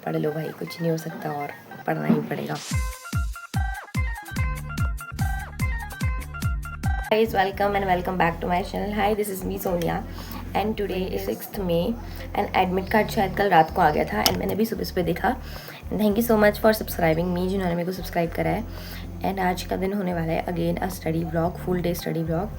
पढ़ लो भाई, कुछ नहीं हो सकता और पढ़ना ही पड़ेगा। Guys, welcome and welcome back to my channel. Hi, this is me Sonia and today is 6th May and admit card शायद कल रात को आ गया था and मैंने भी सुबह सुबह देखा and thank you so much for subscribing me, जिन्होंने मेरे को सब्सक्राइब करा है। एंड आज का दिन होने वाला है again a study blog, full day study blog.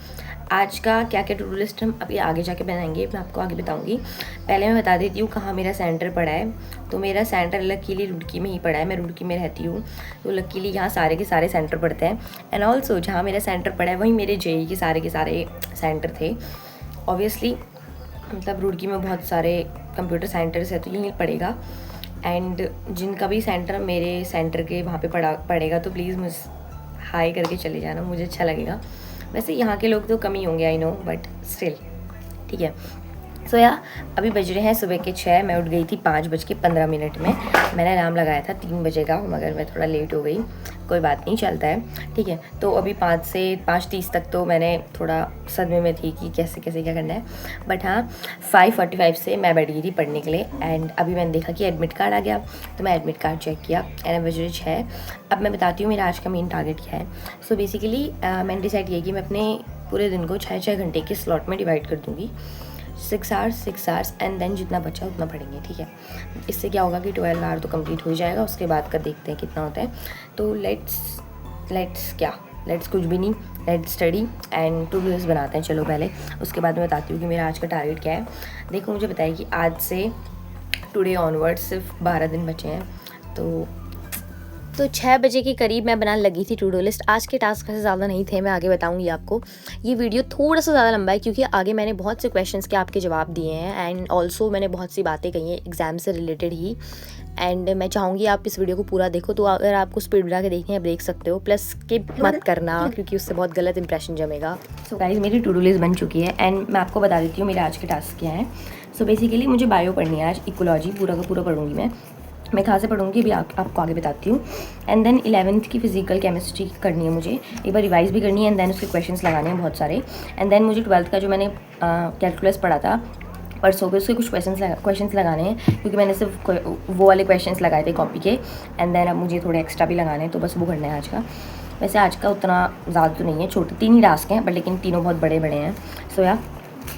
आज का क्या क्या टू डू लिस्ट हम अभी आगे जाके बनाएंगे, मैं आपको आगे बताऊंगी। पहले मैं बता देती हूँ कहाँ मेरा सेंटर पड़ा है। तो मेरा सेंटर लकीली रुड़की में ही पड़ा है, मैं रुड़की में रहती हूँ, तो लकीली यहाँ सारे के सारे सेंटर पड़ते हैं। एंड ऑल्सो जहाँ मेरा सेंटर पड़ा है वहीं मेरे जेई के सारे सेंटर थे। ऑब्वियसली मतलब रुड़की में बहुत सारे कंप्यूटर सेंटर्स है तो यहीं पड़ेगा। एंड जिनका भी सेंटर मेरे सेंटर के वहाँ पे पड़ेगा तो प्लीज़ मुझ हाई करके चले जाना, मुझे अच्छा लगेगा। वैसे यहाँ के लोग तो कम ही होंगे आई नो, बट स्टिल ठीक है। सो अभी बज रहे हैं सुबह के 6। मैं उठ गई थी 5:15 में। मैंने अलार्म लगाया था 3 बजे का, मगर मैं थोड़ा लेट हो गई, कोई बात नहीं, चलता है ठीक है। तो अभी 5 से 5:30 तक तो मैंने थोड़ा सदमे में थी कि कैसे कैसे क्या करना है, बट हाँ 5:45 से मैं बैठ गई थी पढ़ने के लिए। एंड अभी मैंने देखा कि एडमिट कार्ड आ गया तो मैं एडमिट कार्ड चेक किया एंड बज रहे 6। अब मैं बताती हूँ मेरा आज का मेन टारगेट क्या है। सो बेसिकली मैंने डिसाइड किया कि मैं अपने पूरे दिन को 6-6 घंटे के स्लॉट में डिवाइड कर दूँगी, 6 आवर्स एंड देन जितना बचा उतना पढ़ेंगे ठीक है। इससे क्या होगा कि 12 आवर तो कंप्लीट हो जाएगा, उसके बाद का देखते हैं कितना होता है। तो लेट्स कुछ भी नहीं, let's study and to do list बनाते हैं। चलो पहले, उसके बाद मैं बताती हूँ कि मेरा आज का टारगेट क्या है। देखो मुझे बताइए कि आज से टुडे ऑनवर्ड सिर्फ 12 दिन बचे हैं। तो 6 बजे के करीब मैं बनाने लगी थी टू डू लिस्ट। आज के टास्क से ज़्यादा नहीं थे, मैं आगे बताऊंगी आपको। ये वीडियो थोड़ा सा ज़्यादा लंबा है क्योंकि आगे मैंने बहुत से क्वेश्चंस के आपके जवाब दिए हैं एंड ऑल्सो मैंने बहुत सी बातें कही हैं एग्ज़ाम से रिलेटेड ही। एंड मैं चाहूँगी आप इस वीडियो को पूरा देखो। तो अगर आपको स्पीड बढ़ा के देखनी है आप देख सकते हो, प्लस स्किप मत करना क्योंकि उससे बहुत गलत इंप्रेशन जमेगा। सो गाइस मेरी टू डू लिस्ट बन चुकी है एंड मैं आपको बता देती हूँ मेरे आज के टास्क क्या है। सो बेसिकली मुझे बायो पढ़नी है आज, इकोलॉजी पूरा का पूरा पढ़ूंगी मैं कहाँ से पढ़ूंगी अभी आपको आगे बताती हूँ। एंड देन 11th की फिजिकल केमिस्ट्री करनी है मुझे, एक बार रिवाइज भी करनी है एंड देन उसके क्वेश्चंस लगाने हैं बहुत सारे। एंड देन मुझे 12th का जो मैंने कैलकुलस पढ़ा था परसों पे, उसके कुछ क्वेश्चंस लगाने हैं क्योंकि मैंने सिर्फ वो वाले क्वेश्चंस लगाए थे कॉपी के। एंड देन अब मुझे थोड़े एक्स्ट्रा भी लगाने हैं, तो बस वो करना है आज का। वैसे आज का उतना ज़्यादा तो नहीं है, छोटे 3 ही टास्क हैं बट लेकिन तीनों बहुत बड़े बड़े हैं। सो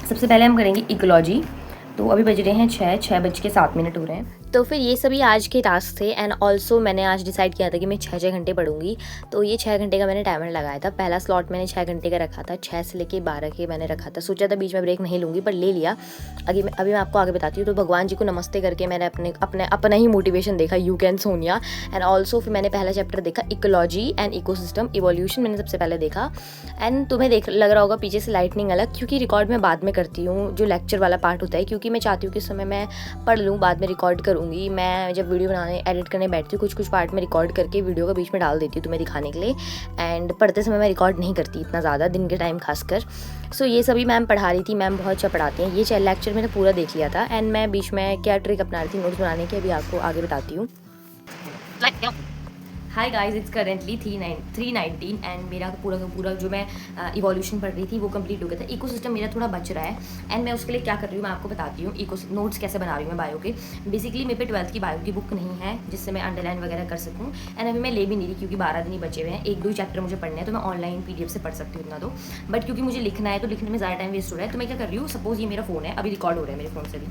सबसे पहले हम करेंगे इकोलॉजी। तो अभी बज रहे हैं 6:07 हो रहे हैं। तो फिर ये सभी आज के टास्क थे एंड ऑल्सो मैंने आज डिसाइड किया था कि मैं 6 घंटे पढ़ूंगी। तो ये 6 घंटे का मैंने टाइमर लगाया था। पहला स्लॉट मैंने 6 घंटे का रखा था, 6 से लेके 12 के मैंने रखा था। सोचा था बीच में ब्रेक नहीं लूँगी पर ले लिया। अभी मैं आपको आगे बताती हूँ। तो भगवान जी को नमस्ते करके मैंने अपना ही मोटिवेशन देखा, you can Sonia. And also फिर मैंने पहला चैप्टर देखा इकोलॉजी एंड इकोसिस्टम इवोल्यूशन, मैंने सबसे पहले देखा। एंड तुम्हें लग रहा होगा पीछे से लाइटनिंग अलग, क्योंकि रिकॉर्ड मैं बाद में करती हूँ जो लेक्चर वाला पार्ट होता है, क्योंकि मैं चाहती हूँ कि इस समय मैं पढ़ लूँ, बाद में रिकॉर्ड करूँगी। मैं जब वीडियो बनाने एडिट करने बैठती हूँ कुछ पार्ट में रिकॉर्ड करके वीडियो का बीच में डाल देती हूँ तुम्हें दिखाने के लिए। एंड पढ़ते समय मैं रिकॉर्ड नहीं करती इतना ज़्यादा दिन के टाइम खासकर। सो ये सभी मैम पढ़ा रही थी, मैम बहुत अच्छा पढ़ाती हैं। ये लेक्चर मैंने पूरा देख लिया था एंड मैं बीच में क्या ट्रिक अपना रही थी नोट्स बनाने की, अभी आपको आगे बताती हूँ। Hi guys, it's currently 3:19 and मेरा पूरा का पूरा जो मैं इवोल्यूशन पढ़ रही थी वो कंप्लीट हो गया था। इकोसिस्टम मेरा थोड़ा बच रहा है एंड मैं उसके लिए क्या कर रही हूँ मैं आपको बताती हूँ। नोट्स कैसे बना रही हूँ मैं बायो के। बेसिकली मेरे पे 12th की बायो की बुक नहीं है जिससे मैं अंडरलाइन वगैरह कर सकूँ एंड अभी मैं ले भी नहीं रही क्योंकि 12 दिन ही बचे हुए हैं। 1-2 चैप्टर मुझे पढ़ने हैं तो मैं ऑनलाइन PDF से पढ़ सकती हूँ इतना तो, बट क्योंकि मुझे लिखना है तो लिखने में ज़्यादा टाइम वेस्ट हो रहा है। तो मैं क्या कर रही हूँ, सपोज ये मेरा फ़ोन है, अभी रिकॉर्ड हो रहा है मेरे फ़ोन से भी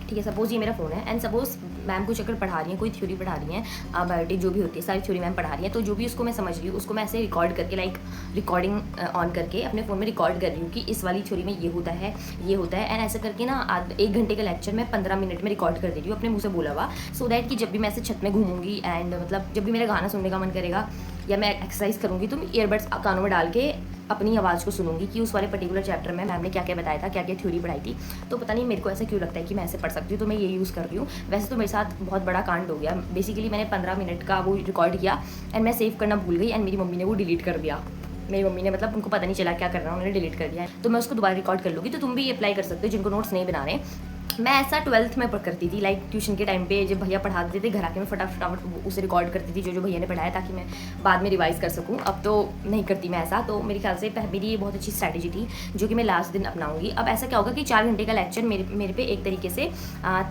ठीक है। सपोज ये मेरा फ़ोन है एंड सपोज मैम कुछ अगर पढ़ा रही हैं, कोई थ्योरी पढ़ा रही हैं, बायोटिक जो भी होती है सारी थ्योरी मैम पढ़ा रही हैं, तो जो भी उसको मैं समझ रही हूँ उसको मैं ऐसे रिकॉर्ड करके रिकॉर्डिंग ऑन करके अपने फ़ोन में रिकॉर्ड कर रही हूँ कि इस वाली थ्योरी में ये होता है एंड ऐसा करके ना 1 घंटे का लेक्चर मैं 15 मिनट में रिकॉर्ड कर दे रही हूँ अपने मुँह से बोला हुआ, सो दैट कि जब भी मैं ऐसे छत में घूमूंगी एंड मतलब जब भी मेरा गाना सुनने का मन करेगा या मैं एक्सरसाइज करूँगी तो मैं ईयरबड्स कानों में डाल के अपनी आवाज़ को सुनूंगी कि उस वाले पर्टिकुलर चैप्टर में मैम ने क्या क्या बताया था, क्या क्या थ्योरी पढ़ाई थी। तो पता नहीं मेरे को ऐसा क्यों लगता है कि मैं ऐसे पढ़ सकती हूँ, तो मैं ये यूज़ कर रही हूँ। वैसे तो मेरे साथ बहुत बड़ा कांड हो गया। बेसिकली मैंने 15 मिनट का वो रिकॉर्ड किया एंड मैं सेव करना भूल गई एंड मेरी मम्मी ने वो डिलीट कर दिया। मेरी मम्मी ने मतलब उनको पता नहीं चला क्या करना, उन्होंने डिलीट कर दिया है। तो मैं उसको दोबारा रिकॉर्ड कर लूँगी। तो तुम भी ये अप्लाई कर सकते हो जिनको नोट्स नहीं बना रहे। मैं ऐसा 12th में करती थी, लाइक ट्यूशन के टाइम पे जब भैया पढ़ा देते थे घर आके मैं फटाफट उसे रिकॉर्ड करती थी जो भैया ने पढ़ाया, ताकि मैं बाद में रिवाइज़ कर सकूँ। अब तो नहीं करती मैं ऐसा, तो मेरे ख्याल से मेरी ये बहुत अच्छी स्ट्रैटेजी थी जो कि मैं लास्ट दिन अपनाऊंगी। अब ऐसा क्या होगा कि 4 घंटे का लेक्चर मेरे पे एक तरीके से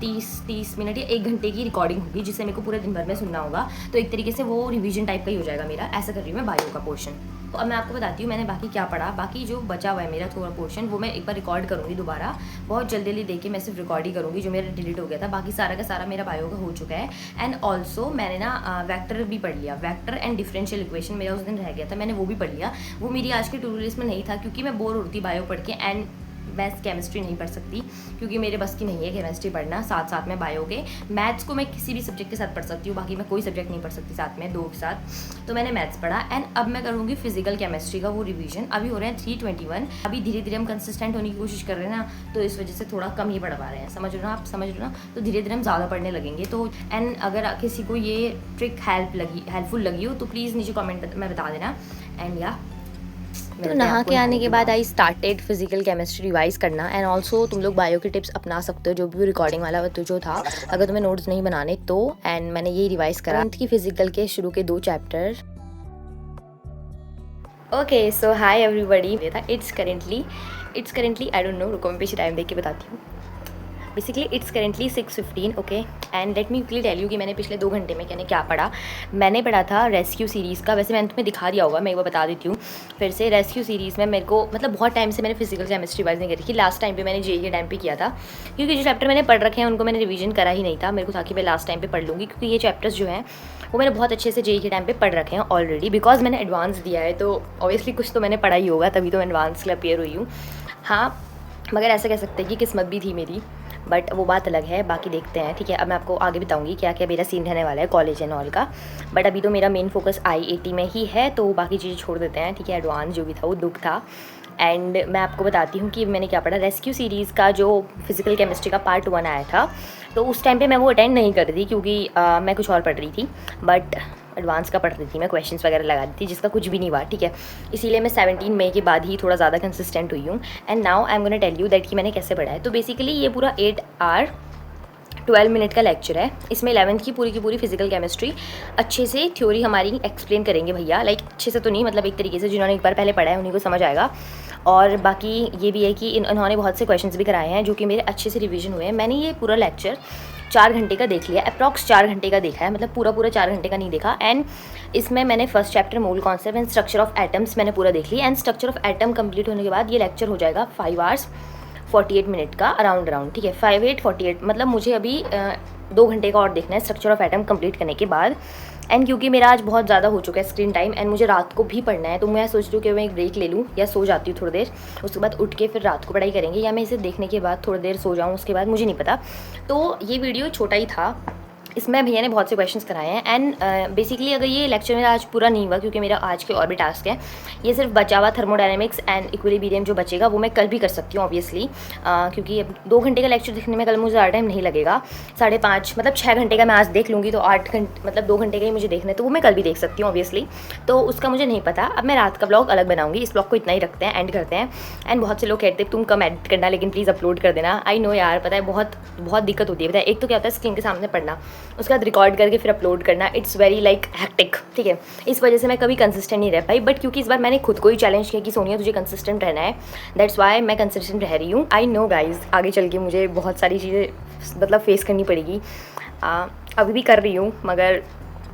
30 मिनट या 1 घंटे की रिकॉर्डिंग होगी, जिसे मेरे को पूरे दिन भर में सुनना होगा। तो एक तरीके से वो रिविजन टाइप का ही हो जाएगा मेरा। ऐसा कर रही हूँ मैं बायो का पोर्शन। तो अब मैं आपको बताती हूँ मैंने बाकी क्या पढ़ा। बाकी जो बचा हुआ है मेरा थोड़ा पोर्शन, वो मैं एक बार रिकॉर्ड करूँगी दोबारा, बहुत जल्दी देख के मैं सिर्फ रिकॉर्ड ही करूँगी जो मेरा डिलीट हो गया था। बाकी सारा का सारा मेरा बायो का हो चुका है। एंड ऑल्सो मैंने ना वेक्टर भी पढ़ लिया, वेक्टर एंड डिफरेंशियल इक्वेशन मेरा उस दिन रह गया था, मैंने वो भी पढ़ लिया। वो मेरी आज की टू डू लिस्ट में नहीं था क्योंकि मैं बोर होती बायो पढ़ के, एंड मैं केमिस्ट्री नहीं पढ़ सकती क्योंकि मेरे बस की नहीं है केमिस्ट्री पढ़ना साथ साथ में बायो के। मैथ्स को मैं किसी भी सब्जेक्ट के साथ पढ़ सकती हूँ, बाकी मैं कोई सब्जेक्ट नहीं पढ़ सकती साथ में, दो के साथ। तो मैंने मैथ्स पढ़ा। एंड अब मैं करूँगी फिजिकल केमिस्ट्री का वो रिवीजन। अभी हो रहे हैं 321। अभी धीरे धीरे हम कंसिस्टेंट होने की कोशिश कर रहे हैं ना, तो इस वजह से थोड़ा कम ही पढ़ पा रहे हैं। समझ लो ना, आप समझ लो ना। तो धीरे धीरे हम ज़्यादा पढ़ने लगेंगे। तो एंड अगर किसी को ये ट्रिक हेल्पफुल लगी हो तो प्लीज़ नीचे कमेंट में बता देना। एंड या तो नहा के आने के बाद I started physical chemistry revise करना। एंड ऑल्सो तुम लोग बायो के टिप्स अपना सकते हो, जो भी रिकॉर्डिंग वाला तो जो था, अगर तुम्हें नोट्स नहीं बनाने तो। एंड मैंने यही रिवाइज करा की फिजिकल के शुरू के 2 chapter. Okay so hi everybody. It's currently I don't know, रुको मैं पीछे टाइम देख के बताती हूँ। Basically it's currently 6:15 okay. And let me quickly tell you कि मैंने पिछले 2 घंटे में क्या पढ़ा। मैंने पढ़ा था रेस्क्यू सीरीज़ का। वैसे मैंने तुम्हें दिखा दिया होगा, मैं एक बार बता देती हूँ फिर से। रेस्क्यू सीरीज़ में मेरे को मतलब बहुत टाइम से मैंने फिजिकल केमिस्ट्री वाइज नहीं करी थी। लास्ट टाइम पे मैंने जेईई के टाइम पे किया था, क्योंकि जो चैप्टर मैंने पढ़ रखे हैं उनको मैंने रिवीजन करा ही नहीं था। मेरे को था कि मैं लास्ट टाइम पे पढ़ लूँगी, क्योंकि ये चैप्टर्स जो हैं वो मैंने बहुत अच्छे से जेईई के टाइम पे पढ़ रखे हैं ऑलरेडी, बिकॉज मैंने एडवांस दिया है। तो ऑब्वियसली कुछ तो मैंने पढ़ा ही होगा, तभी तो मैं एडवांस के लिए अपेयर हुई हूँ। हाँ, मगर ऐसा कह सकते हैं कि किस्मत भी थी मेरी, बट वो बात अलग है। बाकी देखते हैं, ठीक है। अब मैं आपको आगे बताऊंगी क्या क्या मेरा सीन रहने वाला है कॉलेज एंड ऑल का। बट अभी तो मेरा मेन फोकस IIT में ही है, तो बाकी चीज़ें छोड़ देते हैं, ठीक है। एडवांस जो भी था वो दुख था। एंड मैं आपको बताती हूँ कि मैंने क्या पढ़ा। रेस्क्यू सीरीज़ का जो फिजिकल केमिस्ट्री का पार्ट 1 आया था, तो उस टाइम पे मैं वो अटेंड नहीं कर रही थी, क्योंकि मैं कुछ और पढ़ रही थी। बट एडवांस का पढ़ रही थी मैं, क्वेश्चंस वगैरह लगा दी थी, जिसका कुछ भी नहीं हुआ, ठीक है। इसीलिए मैं 17 मई के बाद ही थोड़ा ज़्यादा कंसिस्टेंट हुई हूँ। And now I am gonna tell you that कि मैंने कैसे पढ़ा है। तो बेसिकली ये पूरा 8 आवर 12 मिनट का लेक्चर है। इसमें 11th की पूरी फिजिकल केमिस्ट्री अच्छे से थ्योरी हमारी एक्सप्लेन करेंगे भैया। लाइक अच्छे से तो नहीं, मतलब एक तरीके से जिन्होंने एक बार पहले पढ़ा है उन्हीं को समझ आएगा। और बाकी ये भी है कि इन्होंने बहुत से क्वेश्चंस भी कराए हैं जो कि मेरे अच्छे से रिवीजन हुए हैं। मैंने ये पूरा लेक्चर 4 घंटे का देख लिया, अप्रॉक्स 4 घंटे का देखा है, मतलब पूरा 4 घंटे का नहीं देखा। एंड इसमें मैंने first chapter mole concept and structure of atoms मैंने पूरा देख लिया। And structure of atom complete होने के बाद ये लेक्चर हो जाएगा 5 आवर्स 48 मिनट का अराउंड, ठीक है। 58 मतलब मुझे अभी 2 घंटे का और देखना है स्ट्रक्चर ऑफ एटम कंप्लीट करने के बाद। एंड क्योंकि मेरा आज बहुत ज़्यादा हो चुका है स्क्रीन टाइम, एंड मुझे रात को भी पढ़ना है, तो मैं सोच रही हूँ कि मैं एक ब्रेक ले लूँ या सो जाती हूँ थोड़ी देर, उसके बाद उठ के फिर रात को पढ़ाई करेंगे, या मैं इसे देखने के बाद थोड़ी देर सो जाऊँ उसके बाद, मुझे नहीं पता। तो ये वीडियो छोटा ही था, इसमें भैया ने बहुत से क्वेश्चंस कराए हैं। एंड बेसिकली अगर ये लेक्चर मेरा आज पूरा नहीं हुआ, क्योंकि मेरा आज के और भी टास्क है, ये सिर्फ बचा हुआ थर्मोडायनेमिक्स एंड इक्विलिब्रियम जो बचेगा वो मैं कल भी कर सकती हूँ ऑब्वियसली, क्योंकि अब 2 घंटे का लेक्चर देखने में कल मुझे ज़्यादा टाइम नहीं लगेगा। 5.5 मतलब 6 घंटे का मैं आज देख लूँगी, तो 8 घंटे मतलब 2 घंटे का ही मुझे देखना है, तो वो मैं कल भी देख सकती हूँ ऑब्वियसली। तो उसका मुझे नहीं पता। अब मैं रात का ब्लॉग अलग बनाऊँगी, इस ब्लॉग को इतना ही रखते हैं, एंड करते हैं। एंड बहुत से लोग कहते हैं तुम कम एडिट करना, लेकिन प्लीज़ अपलोड कर देना। आई नो यार, पता है बहुत दिक्कत होती है, पता है। एक तो क्या होता है स्क्रीन के सामने पढ़ना, उसके बाद रिकॉर्ड करके फिर अपलोड करना, इट्स वेरी लाइक हैक्टिक, ठीक है। इस वजह से मैं कभी कंसिस्टेंट नहीं रह पाई। बट क्योंकि इस बार मैंने खुद को ही चैलेंज किया कि सोनिया तुझे कंसिस्टेंट रहना है, दैट्स वाई मैं कंसिस्टेंट रह रही हूँ। आई नो गाइज, आगे चल के मुझे बहुत सारी चीज़ें मतलब फेस करनी पड़ेगी। अभी भी कर रही हूँ, मगर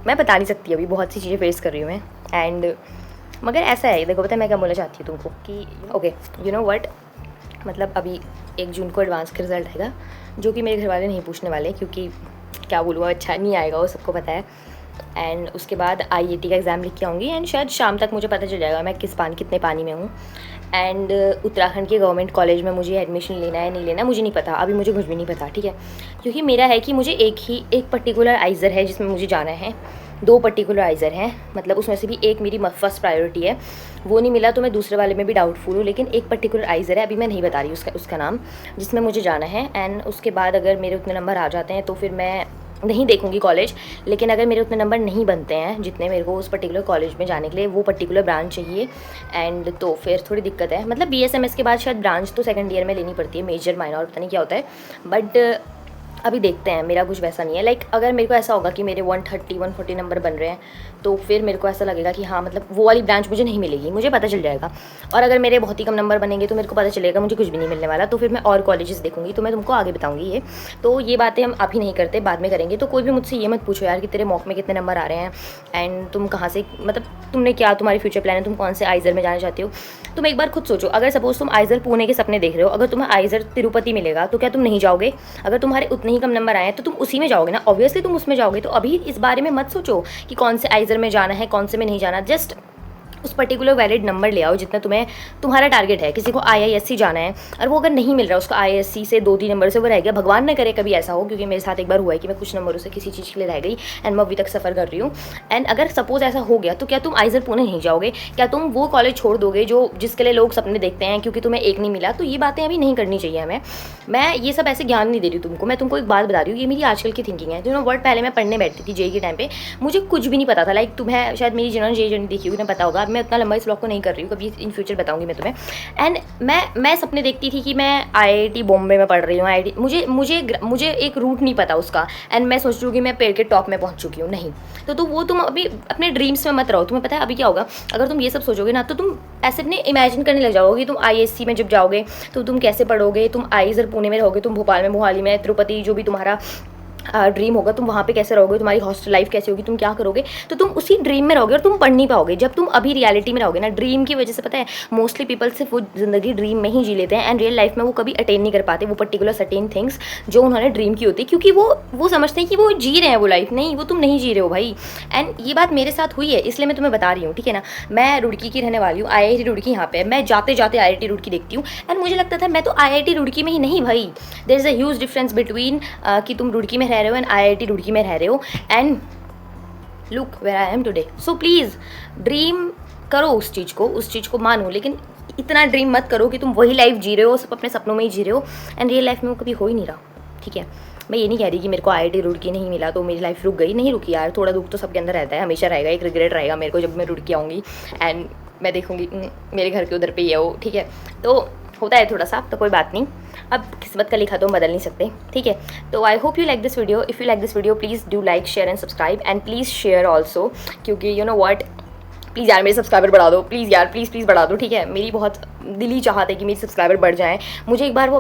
मैं बता नहीं सकती, अभी बहुत सी चीज़ें फेस कर रही हूँ मैं। एंड मगर ऐसा है, देखो पता है मैं क्या बोलना चाहती हूँ तुमको कि ओके यू नो व्हाट, मतलब अभी 1 जून को एडवांस का रिजल्ट आएगा, जो कि मेरे घर वाले नहीं पूछने वाले, क्योंकि क्या बोलूँ अच्छा नहीं आएगा, वो सबको पता है। एंड उसके बाद IIT का एग्ज़ाम लिख के आऊँगी, एंड शायद शाम तक मुझे पता चल जाएगा मैं कितने पानी में हूँ। एंड उत्तराखंड के गवर्नमेंट कॉलेज में मुझे एडमिशन लेना है नहीं लेना मुझे नहीं पता, अभी मुझे कुछ भी नहीं पता, ठीक है। क्योंकि मेरा है कि मुझे एक पर्टिकुलर आइज़र है जिसमें मुझे जाना है, 2 पर्टिकुलर आइज़र हैं, मतलब उसमें से भी एक मेरी फर्स्ट प्रायोरिटी है, वो नहीं मिला तो मैं दूसरे वाले में भी डाउटफुल हूँ। लेकिन एक पर्टिकुलर आइज़र है, अभी मैं नहीं बता रही उसका नाम, जिसमें मुझे जाना है। एंड उसके बाद अगर मेरे उतने नंबर आ जाते हैं तो फिर मैं नहीं देखूंगी कॉलेज, लेकिन अगर मेरे उतने नंबर नहीं बनते हैं जितने मेरे को उस पर्टिकुलर कॉलेज में जाने के लिए, वो पर्टिकुलर ब्रांच चाहिए, एंड तो फिर थोड़ी दिक्कत है। मतलब BSMS के बाद शायद ब्रांच तो सेकंड ईयर में लेनी पड़ती है, मेजर माइनर पता नहीं क्या होता है, बट अभी देखते हैं। मेरा कुछ वैसा नहीं है। लाइक अगर मेरे को ऐसा होगा कि मेरे 130 140 नंबर बन रहे हैं, तो फिर मेरे को ऐसा लगेगा कि हाँ मतलब वो वाली ब्रांच मुझे नहीं मिलेगी, मुझे पता चल जाएगा। और अगर मेरे बहुत ही कम नंबर बनेंगे तो मेरे को पता चलेगा मुझे कुछ भी नहीं मिलने वाला, तो फिर मैं और कॉलेजेस देखूंगी। तो मैं तुमको आगे बताऊंगी ये। तो ये बातें हम अभी नहीं करते, बाद में करेंगे। तो कोई भी मुझसे ये मत पूछो यार कि तेरे मॉक में कितने नंबर आ रहे हैं एंड तुम कहाँ से, मतलब तुमने क्या, तुम्हारी फ्यूचर प्लान है, तुम कौन से आइजर में जाना चाहती हो। तुम एक बार खुद सोचो, अगर सपोज तुम आइजर पुणे के सपने देख रहे हो, अगर तुम्हें आइजर तिरुपति मिलेगा तो क्या तुम नहीं जाओगे? अगर तुम्हारे उतने ही कम नंबर आए तो तुम उसी में जाओगे ना, ऑब्वियसली तुम उसमें जाओगे। तो अभी इस बारे में मत सोचो कि कौन से आइजर में जाना है, कौन से में नहीं जाना। जस्ट उस पर्टिकुलर वैलिड नंबर ले आओ जितना तुम्हारा टारगेट है। किसी को IISc जाना है और वो अगर नहीं मिल रहा, उसको IISc से 2-3 नंबर से वो रह गया, भगवान न करे कभी ऐसा हो, क्योंकि मेरे साथ एक बार हुआ है कि मैं कुछ नंबरों से किसी चीज़ के लिए रह गई एंड मैं अभी तक सफ़र कर रही हूँ। एंड अगर सपोज ऐसा हो गया तो क्या तुम आइजर पुणे नहीं जाओगे? क्या तुम वो कॉलेज छोड़ दोगे जिसके लिए लोग सपने देखते हैं क्योंकि तुम्हें एक नहीं मिला? तो ये बातें अभी नहीं करनी चाहिए हमें। मैं ये सब ऐसे ज्ञान नहीं दे रही तुमको, मैं तुमको एक बात बता रही हूँ, ये मेरी आजकल की थिंकिंग है। वर्ड पहले मैं पढ़ने बैठती थी JEE के टाइम पे, मुझे कुछ भी नहीं पता था। लाइक तुम्हें शायद मेरी जिन्होंने JEE जर्नी देखी होगी, पता होगा। मैं इतना लंबा इस ब्लॉग को नहीं कर रही हूँ, कभी इन फ्यूचर बताऊंगी मैं तुम्हें। एंड मैं सपने देखती थी कि मैं IIT बॉम्बे में पढ़ रही हूँ, IIT मुझे एक रूट नहीं पता उसका, एंड मैं सोच रही हूँ कि मैं पेड़ के टॉप में पहुँच चुकी हूँ। नहीं, तो वो तुम अभी अपने ड्रीम्स में मत रहो। तुम्हें पता है अभी क्या होगा, अगर तुम ये सब सोचोगे ना तो तुम ऐसे अपने इमेजिन करने लग जाओगे। तुम IISc में जब जाओगे तो तुम कैसे पढ़ोगे, तुम आइजर पुणे में रहोगे, तुम भोपाल में, मोहाली में, तिरुपति, जो भी तुम्हारा ड्रीम होगा, तुम वहाँ पे कैसे रहोगे, तुम्हारी हॉस्टल लाइफ कैसे होगी, तुम क्या करोगे, तो तुम उसी ड्रीम में रहोगे और तुम पढ़ नहीं पाओगे। जब तुम अभी रियलिटी में रहोगे ना, ड्रीम की वजह से, पता है मोस्टली पीपल सिर्फ वो ज़िंदगी ड्रीम में ही जी लेते हैं एंड रियल लाइफ में वो कभी अटेन नहीं कर पाते वो पर्टिकुलर सर्टेन थिंग्स जो उन्होंने ड्रीम की होती है, क्योंकि वो समझते हैं कि वो जी रहे हैं वो लाइफ। नहीं, वो तुम नहीं जी रहे हो भाई। एंड ये बात मेरे साथ हुई है, इसलिए मैं तुम्हें बता रही हूँ, ठीक है ना। मैं रुड़की की रहने वाली हूँ, IIT रुड़की यहाँ पे। मैं जाते जाते IIT रुड़की देखती हूँ एंड मुझे लगता था मैं तो IIT रुड़की में ही नहीं भाई, there is a huge difference between कि तुम रुड़की में रह रहे हो एंड IIT रुड़की में रह रहे हो, and look where I am today. So please dream करो उस चीज़ को मानो, लेकिन इतना ड्रीम मत करो कि तुम वही लाइफ जी रहे हो, सब अपने सपनों में ही जी रहे हो एंड रियल लाइफ में वो कभी हो ही नहीं रहा, ठीक है। मैं ये नहीं कह रही कि मेरे को IIT रुड़की नहीं मिला तो मेरी लाइफ रुक गई, नहीं रुकी यार। थोड़ा दुख तो सबके अंदर रहता है, हमेशा रहेगा, एक रिग्रेट रहेगा मेरे को जब मैं रुड़की आऊँगी एंड मैं देखूँगी मेरे घर के उधर पे ही है वो, ठीक है। तो होता है थोड़ा सा, तो कोई बात नहीं, अब किस्मत का लिखा तो हम बदल नहीं सकते, ठीक है। तो I hope you like this video. If you like this video please do like, share and subscribe, and please share also, क्योंकि यू नो व्हाट, प्लीज़ यार मेरे सब्सक्राइबर बढ़ा दो, प्लीज़ यार, प्लीज़ बढ़ा दो, ठीक है। मेरी बहुत दिली चाहत है कि मेरी सब्सक्राइबर बढ़ जाएँ। मुझे एक बार वो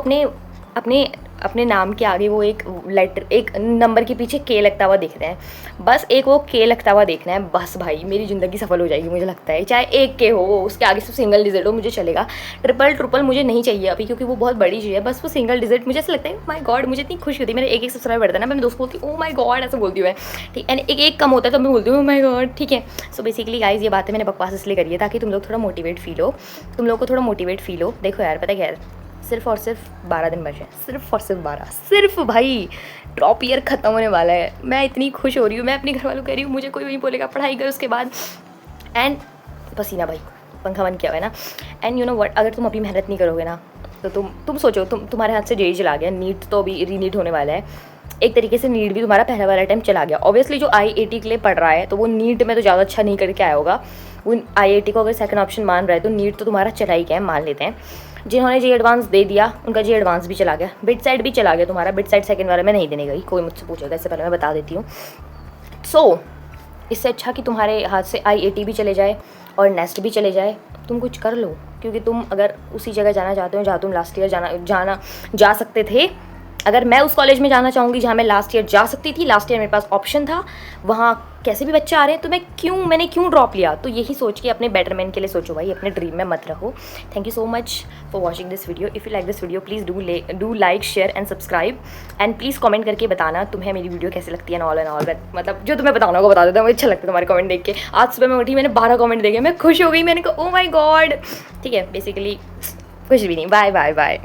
अपने नाम के आगे वो एक नंबर के पीछे K लगता हुआ दिख रहा है, बस एक वो K लगता हुआ देखना है, बस भाई मेरी ज़िंदगी सफल हो जाएगी मुझे लगता है। चाहे एक K हो, उसके आगे सिर्फ सिंगल डिजिट हो, मुझे चलेगा। ट्रिपल मुझे नहीं चाहिए अभी, क्योंकि वो बहुत बड़ी चीज़ है। बस वो सिंगल डिजिट मुझे ऐसा लगता है, माय गॉड, मुझे इतनी खुशी होती है। मेरे एक सब्सक्राइबर बढ़ता है ना, मैं दोस्त बोलती हूँ ओ माय गॉड, ऐसा बोलती हूँ मैं, ठीक है। एक कम होता है तो मैं बोलती हूँ ओ माय गॉड, ठीक है। सो बेसिकली गाइज ये बातें मैंने बकवास इसलिए करी है ताकि तुम लोग थोड़ा मोटिवेट फील हो, देखो यार, पता है सिर्फ और सिर्फ 12 दिन बचे हैं, सिर्फ और सिर्फ 12, सिर्फ भाई ड्रॉप ईयर ख़त्म होने वाला है। मैं इतनी खुश हो रही हूँ, मैं अपने घर वालों को कह रही हूँ मुझे कोई नहीं बोलेगा पढ़ाई कर उसके बाद, एंड पसीना भाई पंखा बंद किया हुआ है ना। एंड यू नो व्हाट, अगर तुम अभी मेहनत नहीं करोगे ना तो तुम सोचो, तुम्हारे हाथ से JEE चला गया, नीट तो अभी रीनीट होने वाला है, एक तरीके से नीट भी तुम्हारा पहला वाला अटैम्प्ट चला गया। ऑब्वियसली जो IIT के लिए पढ़ रहा है तो वो नीट में तो ज़्यादा अच्छा नहीं करके आया होगा, वो IIT को अगर सेकंड ऑप्शन मान रहा है तो नीट तो तुम्हारा चला ही गया है, मान लेते हैं। जिन्होंने JEE एडवांस दे दिया उनका JEE एडवांस भी चला गया, बिट साइड भी चला गया तुम्हारा। बिट साइड सेकंड वाले में नहीं देने गई, कोई मुझसे पूछेगा, इससे पहले मैं बता देती हूँ। सो इससे अच्छा कि तुम्हारे हाथ से IIT भी चले जाए और नेस्ट भी चले जाए, तुम कुछ कर लो, क्योंकि तुम अगर उसी जगह जाना चाहते हो जहाँ तुम लास्ट ईयर जा सकते थे, अगर मैं उस कॉलेज में जाना चाहूँगी जहाँ मैं लास्ट ईयर जा सकती थी, लास्ट ईयर मेरे पास ऑप्शन था, वहाँ कैसे भी बच्चे आ रहे हैं, तो मैंने क्यों ड्रॉप लिया। तो यही सोच के अपने बेटरमेंट के लिए सोचो भाई, अपने ड्रीम में मत रहो। Thank you so much for watching this video. If you like this video please do like, share and subscribe, and please comment करके बताना तुम्हें मेरी वीडियो कैसी लगती है, ऑल एंड ऑल। मतलब जो तुम्हें बताना होगा बता देता, मुझे अच्छा लगता है तुम्हारे कमेंट देख के। आज सुबह मैं उठी, मैंने 12 कमेंट देखे, मैं खुश हो गई, मैंने कहा ओ माई गॉड, ठीक है। बेसिकली कुछ भी नहीं, बाय बाय बाय।